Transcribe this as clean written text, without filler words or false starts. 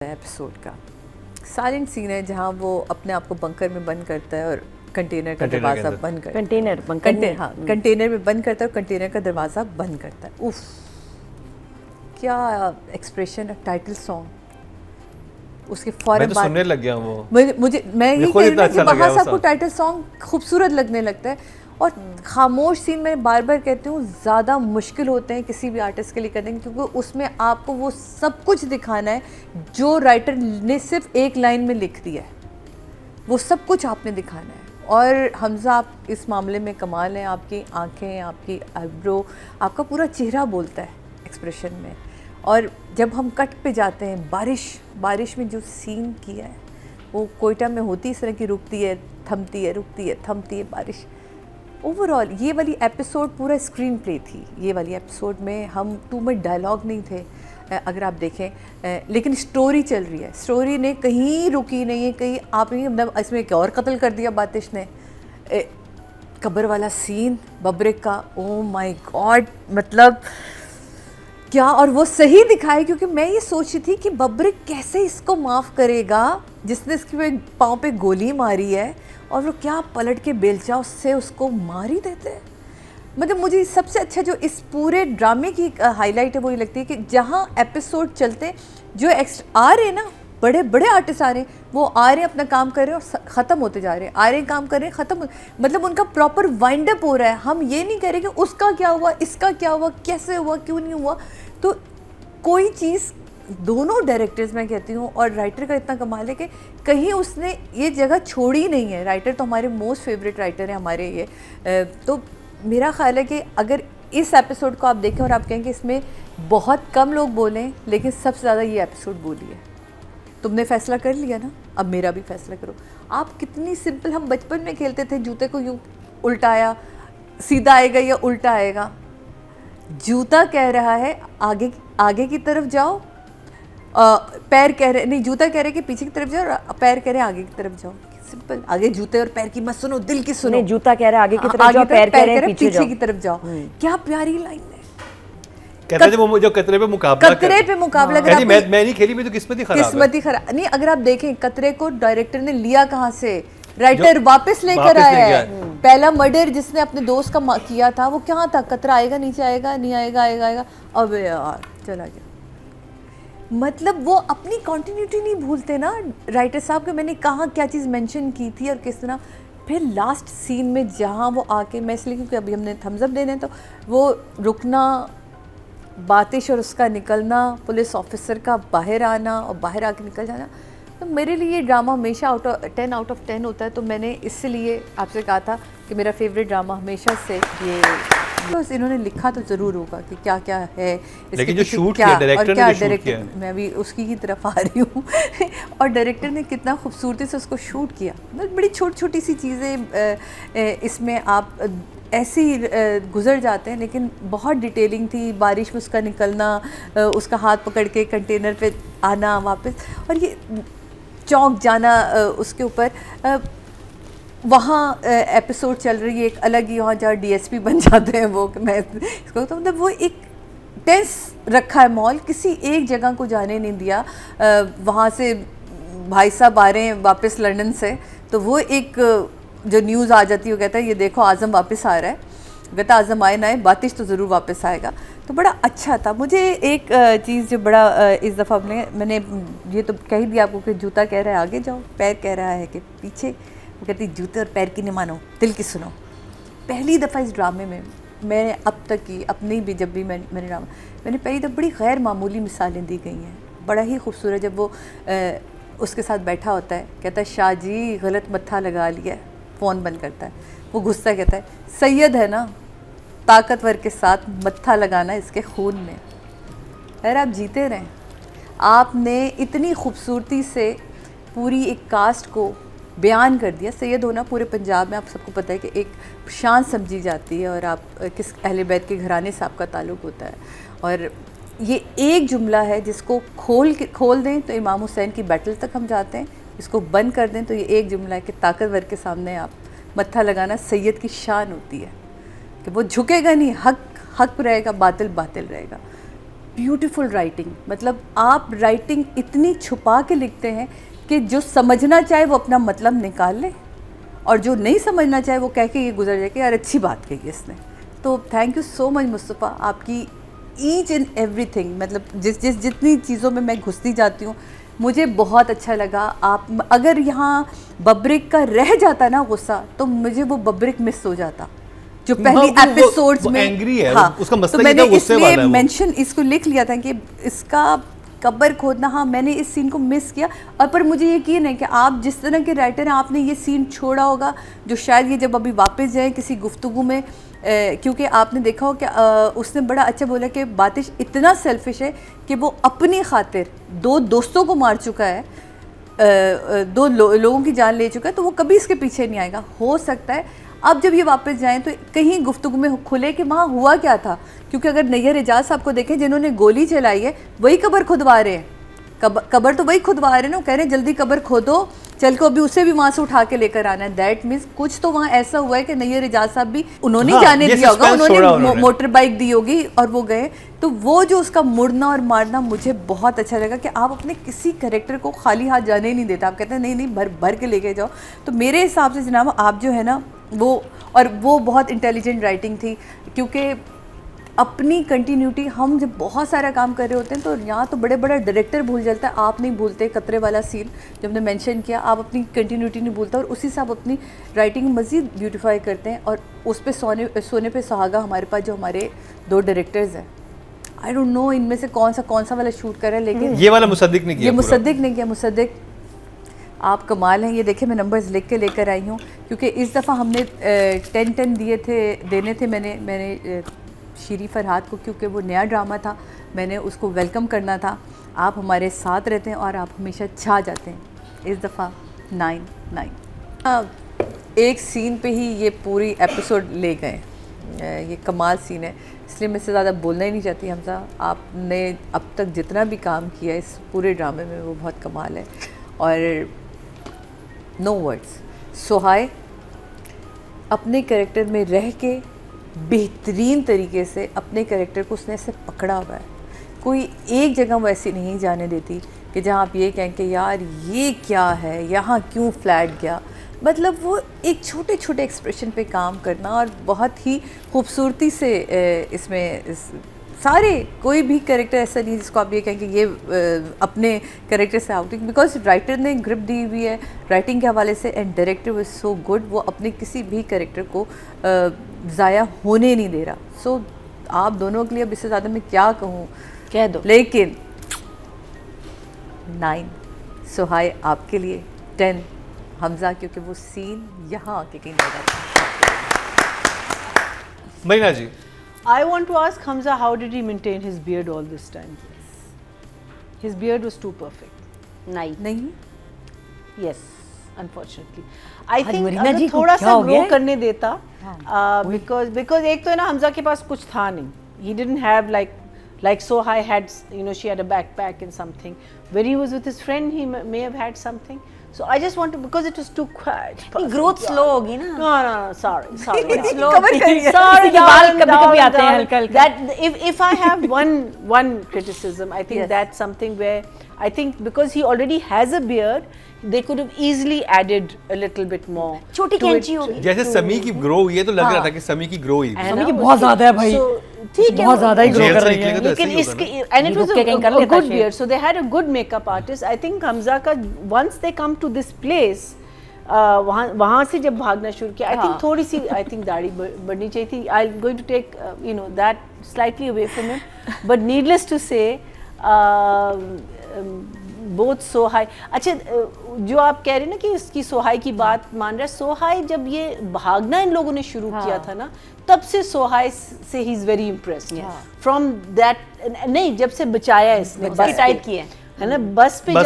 Episode का silent scene है जहाँ वो अपने आप को बंकर में बंद करता है और कंटेनर का दरवाज़ा बंद करता है। कंटेनर में बंद करता है और कंटेनर का दरवाज़ा बंद करता है। उफ, क्या एक्सप्रेशन है। टाइटल सॉन्ग उसके फौरन मैं तो सुनने लग गया वो। मैं ये कह रही हूँ कि वहाँ से आपको टाइटल सॉन्ग खूबसूरत लगने लगता है। और खामोश सीन मैं बार बार कहती हूँ ज़्यादा मुश्किल होते हैं किसी भी आर्टिस्ट के लिए करने, क्योंकि उसमें आपको वो सब कुछ दिखाना है जो राइटर ने सिर्फ एक लाइन में लिख दिया है, वो सब कुछ आपने दिखाना है। और हमज़ा आप इस मामले में कमाल हैं। आपकी आंखें, आपकी आईब्रो, आपका पूरा चेहरा बोलता है एक्सप्रेशन में। और जब हम कट पे जाते हैं, बारिश में जो सीन किया है वो कोयटा में होती इस तरह की, रुकती है थमती है, रुकती है थमती है बारिश। ओवरऑल ये वाली एपिसोड पूरा स्क्रीन प्ले थी। ये वाली एपिसोड में हम टू मच डायलॉग नहीं थे अगर आप देखें, लेकिन स्टोरी चल रही है। स्टोरी ने कहीं रुकी नहीं है, कहीं आप नहीं, मतलब इसमें एक और कत्ल कर दिया बातिश ने। कब्र वाला सीन बब्रिक का, ओ माय गॉड, मतलब क्या। और वो सही दिखाए, क्योंकि मैं ये सोच रही थी कि बब्रिक कैसे इसको माफ़ करेगा जिसने इसके पाँव पे गोली मारी है, और वो क्या पलट के बेलचा उससे उसको मार ही देते हैं। मतलब मुझे सबसे अच्छा जो इस पूरे ड्रामे की हाईलाइट है वो ये लगती है कि जहाँ एपिसोड चलते जो आ रहे हैं ना, बड़े बड़े आर्टिस्ट आ रहे हैं, वो आ रहे हैं अपना काम कर रहे हैं और ख़त्म होते जा रहे हैं, आ रहे हैं काम कर रहे हैं ख़त्म, मतलब उनका प्रॉपर वाइंड अप हो रहा है। हम ये नहीं कह रहे कि उसका क्या हुआ, इसका क्या हुआ, कैसे हुआ, क्यों नहीं हुआ। तो कोई चीज़ दोनों डायरेक्टर्स मैं कहती हूँ और राइटर का इतना कमाल है कि कहीं उसने ये जगह छोड़ी नहीं है। राइटर तो हमारे मोस्ट फेवरेट राइटर हैं हमारे ये। तो मेरा ख्याल है कि अगर इस एपिसोड को आप देखें और आप कहें कि इसमें बहुत कम लोग बोलें लेकिन सबसे ज़्यादा ये एपिसोड बोली है। तुमने फ़ैसला कर लिया ना, अब मेरा भी फ़ैसला करो। आप कितनी सिंपल, हम बचपन में खेलते थे जूते को यूँ उल्टाया, सीधा आएगा या उल्टा आएगा। जूता कह रहा है आगे की तरफ जाओ, पैर कह रहे नहीं, जूता कह रहे कि पीछे की तरफ जाओ, पैर कह रहे आगे की तरफ जाओ। सिंपल, आगे जूते और पैर की मत सुनो, दिल की सुनो। जूता कह रहा है आगे की तरफ जाओ, पैर कह रहे हैं पीछे की तरफ जाओ। क्या प्यारी लाइन है। कहते थे वो जो कतरे पे मुकाबला हाँ। मैं नहीं खेली, मैं तो किस्मत ही खराब नहीं। अगर आप देखें कतरे को डायरेक्टर ने लिया कहाँ से, राइटर वापस लेकर आया है। पहला मर्डर जिसने अपने दोस्त का किया था वो क्या था, कतरा आएगा नीचे आएगा, नहीं आएगा, आएगा। अब यार चला गया। मतलब वो अपनी कंटिन्यूटी नहीं भूलते ना राइटर साहब के। मैंने कहा क्या चीज़ मेंशन की थी और किस तरह। फिर लास्ट सीन में जहाँ वो आके, मैं इसलिए क्योंकि अभी हमने थम्स अप देने, तो वो रुकना, बातिश और उसका निकलना, पुलिस ऑफिसर का बाहर आना और बाहर आके निकल जाना, तो मेरे लिए ये ड्रामा हमेशा 10 आउट ऑफ 10 होता है। तो मैंने इसलिए आपसे कहा था कि मेरा फेवरेट ड्रामा हमेशा से ये। तो इन्होंने लिखा तो ज़रूर होगा कि क्या क्या है, लेकिन जो शूट किया डायरेक्टर ने, डायरेक्टर, मैं भी उसकी ही तरफ आ रही हूँ और डायरेक्टर ने कितना खूबसूरती से उसको शूट किया। मतलब बड़ी छोटी छोटी सी चीज़ें इसमें आप ऐसे ही गुजर जाते हैं, लेकिन बहुत डिटेलिंग थी। बारिश में उसका निकलना, उसका हाथ पकड़ के कंटेनर पे आना वापस, और ये चौंक जाना उसके ऊपर। वहाँ एपिसोड चल रही है एक अलग ही, वहाँ जहाँ डीएसपी बन जाते हैं वो, मैं इसको तो मतलब वो एक टेंस रखा है मॉल, किसी एक जगह को जाने नहीं दिया। वहाँ से भाई साहब आ रहे हैं वापस लंदन से, तो वो एक जो न्यूज़ आ जाती है, वो कहता है ये देखो आज़म वापस आ रहा है। कहता आज़म आए ना आए, बातिश तो ज़रूर वापस आएगा। तो बड़ा अच्छा था। मुझे एक चीज़ जो बड़ा इस दफ़ा मैंने ये तो कह ही दिया आपको कि जूता कह रहा है आगे जाओ, पैर कह रहा है कि पीछे। वो कहती जूते और पैर की नहीं मानो, दिल की सुनो। पहली दफ़ा इस ड्रामे में मैंने अब तक की अपनी भी, जब भी मैंने ड्रामा, मैंने पहली दफ़ा बड़ी गैर मामूली मिसालें दी गई हैं। बड़ा ही खूबसूरत, जब वो उसके साथ बैठा होता है, कहता है शाह जी गलत मत्था लगा लिया, फ़ोन बंद करता है। वो गुस्सा कहता है सैयद है ना, ताकतवर के साथ मत्था लगाना इसके खून में। यार आप जीते रहें। आपने इतनी खूबसूरती से पूरी एक कास्ट को बयान कर दिया। सैयद होना पूरे पंजाब में आप सबको पता है कि एक शान समझी जाती है, और आप किस अहले बैत के घराने से आपका ताल्लुक़ होता है। और ये एक जुमला है जिसको खोल दें तो इमाम हुसैन की बैटल तक हम जाते हैं, इसको बंद कर दें तो ये एक जुमला है कि ताकतवर के सामने आप मत्था लगाना सैयद की शान होती है, कि वो झुकेगा नहीं, हक हक रहेगा, बातिल बातिल रहेगा। ब्यूटीफुल राइटिंग, मतलब आप राइटिंग इतनी छुपा के लिखते हैं कि जो समझना चाहे वो अपना मतलब निकाल ले, और जो नहीं समझना चाहे वो कह के ये गुजर जाए कि यार अच्छी बात कही है इसने। तो thank you so much Mustafa, आपकी ईच एंड एवरीथिंग, मतलब जितनी चीज़ों में मैं घुसती जाती हूँ मुझे बहुत अच्छा लगा। आप अगर यहाँ बब्रिक का रह जाता ना गुस्सा, तो मुझे वो बब्रिक मिस हो जाता जो पहली एपिसोड्स में एंग्री है। हाँ, उसका मसला तो मैंने गुस्से वाला है इसलिए वो। मेंशन इसको लिख लिया था कि इसका कब्र खोदना, हाँ मैंने इस सीन को मिस किया। और पर मुझे यकीन है कि आप जिस तरह के राइटर हैं, आपने ये सीन छोड़ा होगा जो शायद ये जब अभी वापस जाए किसी गुफ्तगू में, क्योंकि आपने देखा हो कि उसने बड़ा अच्छा बोला कि बातिश इतना सेल्फिश है कि वो अपनी खातिर 2 दोस्तों को मार चुका है, 2 लोगों की जान ले चुका है, तो वो कभी इसके पीछे नहीं आएगा। हो सकता है अब जब ये वापस जाएं तो कहीं गुफ्तगू में खुले कि वहाँ हुआ क्या था, क्योंकि अगर नैयर एजाज साहब को देखें जिन्होंने गोली चलाई है वही कब्र खुदवा रहे हैं, कब्र तो वही खुदवा रहे हैं ना, कह रहे हैं जल्दी कब्र खोदो, चल को अभी उसे भी वहाँ से उठा के लेकर आना है। दैट मीन्स कुछ तो वहाँ ऐसा हुआ है कि नैयर एजाज साहब भी उन्होंने हाँ, जाने दिया होगा, उन्होंने मोटर बाइक दी होगी और वो गए। तो वो जो उसका मुड़ना और मारना मुझे बहुत अच्छा लगा कि आप अपने किसी कैरेक्टर को खाली हाथ जाने ही नहीं देता, आप कहते हैं नहीं भर भर के लेके जाओ। तो मेरे हिसाब से जनाब आप जो है ना वो बहुत इंटेलिजेंट राइटिंग थी, क्योंकि अपनी कंटिन्यूटी, हम जब बहुत सारा काम कर रहे होते हैं तो यहाँ तो बड़े बड़ा डायरेक्टर भूल जाता है, आप नहीं भूलते। कतरे वाला सीन जब हमने मेंशन किया, आप अपनी कंटिन्यूटी नहीं भूलता और उसी से आप अपनी राइटिंग मज़ीद ब्यूटीफाई करते हैं। और उस पे सोने पे सुहागा हमारे पास जो हमारे 2 डायरेक्टर्स हैं, आई डोंट नो इनमें से कौन सा वाला शूट कर रहा है, लेकिन ये वाला मुसद्दिक नहीं किया, ये मुसद्दिक नहीं किया। मुसद्दिक आप कमाल हैं। ये देखिए मैं नंबर्स लिख के लेकर आई हूँ, क्योंकि इस दफ़ा हमने 10 देने थे मैंने शीरी फरहाद को, क्योंकि वो नया ड्रामा था, मैंने उसको वेलकम करना था। आप हमारे साथ रहते हैं और आप हमेशा छा जाते हैं। इस दफ़ा 9 एक सीन पे ही ये पूरी एपिसोड ले गए, ये कमाल सीन है, इसलिए मैं इससे ज़्यादा बोलना ही नहीं चाहती। हमजा, आपने अब तक जितना भी काम किया इस पूरे ड्रामे में वो बहुत कमाल है, और नो वर्ड्स। सोहाय अपने कैरेक्टर में रह के बेहतरीन तरीके से अपने कैरेक्टर को उसने ऐसे पकड़ा हुआ है, कोई एक जगह वो ऐसी नहीं जाने देती कि जहाँ आप ये कहें कि यार ये क्या है, यहाँ क्यों फ्लैट गया। मतलब वो एक छोटे छोटे एक्सप्रेशन पे काम करना, और बहुत ही खूबसूरती से इसमें सारे, कोई भी कैरेक्टर ऐसा नहीं जिसको आप ये कहें कि ये अपने कैरेक्टर से आउटिंग, बिकॉज राइटर ने ग्रिप दी हुई है राइटिंग के हवाले से, and director was so good, वो अपने किसी भी कैरेक्टर को ज़ाया होने नहीं दे रहा। सो आप दोनों के लिए अब इससे ज़्यादा मैं क्या कहूँ, कह दो। लेकिन 9 सोहाय आपके लिए, 10 हमजा, क्योंकि वो सीन यहाँ आके कहीं लगा। मरीना जी, I want to ask Hamza, how did he maintain his beard all this time? His beard was too perfect. नहीं Yes, unfortunately. I think Marina जी अगर को थोड़ा क्या सा हो गया grow है? करने देता, because एक तो है ना, हमजा के पास कुछ था नहीं. He didn't have like Sohai had, she had a backpack and something. When he was with his friend, he may have had something. So I just want to, because it was too quiet. Growth slow होगी ना। No, sorry. It's slow. Sorry, बाल कभी-कभी आते हैं हल्का-हल्का। That if I have one criticism, I think Yes. that's something where I think because he already has a beard, they could have easily added a little bit more. छोटी to कैंची it. होगी। जैसे समी की grow हुई है तो लग रहा था कि समी की ग्रो हुई है समी ना, की बहुत ज़्यादा है भाई। So, ठीक है, बहुत ज़्यादा ही ग्रो जेल कर से रही है। निकलेगा तो ऐसे लेकिन ही होगा इसके ना। and it was रुक के कहीं कर a लेता good शेर। beard, so they had a good makeup artist. I think Hamza का once they come to this place, वहाँ से जब भागना शुरू किया, I think थोड़ी सी दाढ़ी बढ़नी चाहिए थी. I'm going to take that slightly away from him, but needless to say, both सोहाई, अच्छा जो आप कह रहे हैं ना कि इसकी सोहाई की बात मान रहा है, सोहाई जब ये भागना इन लोगों ने शुरू किया था ना, तब से सोहाई से he is very impressed from that, नहीं जब से बचाया इसने, बस टाइट किया है ना, बस पे जब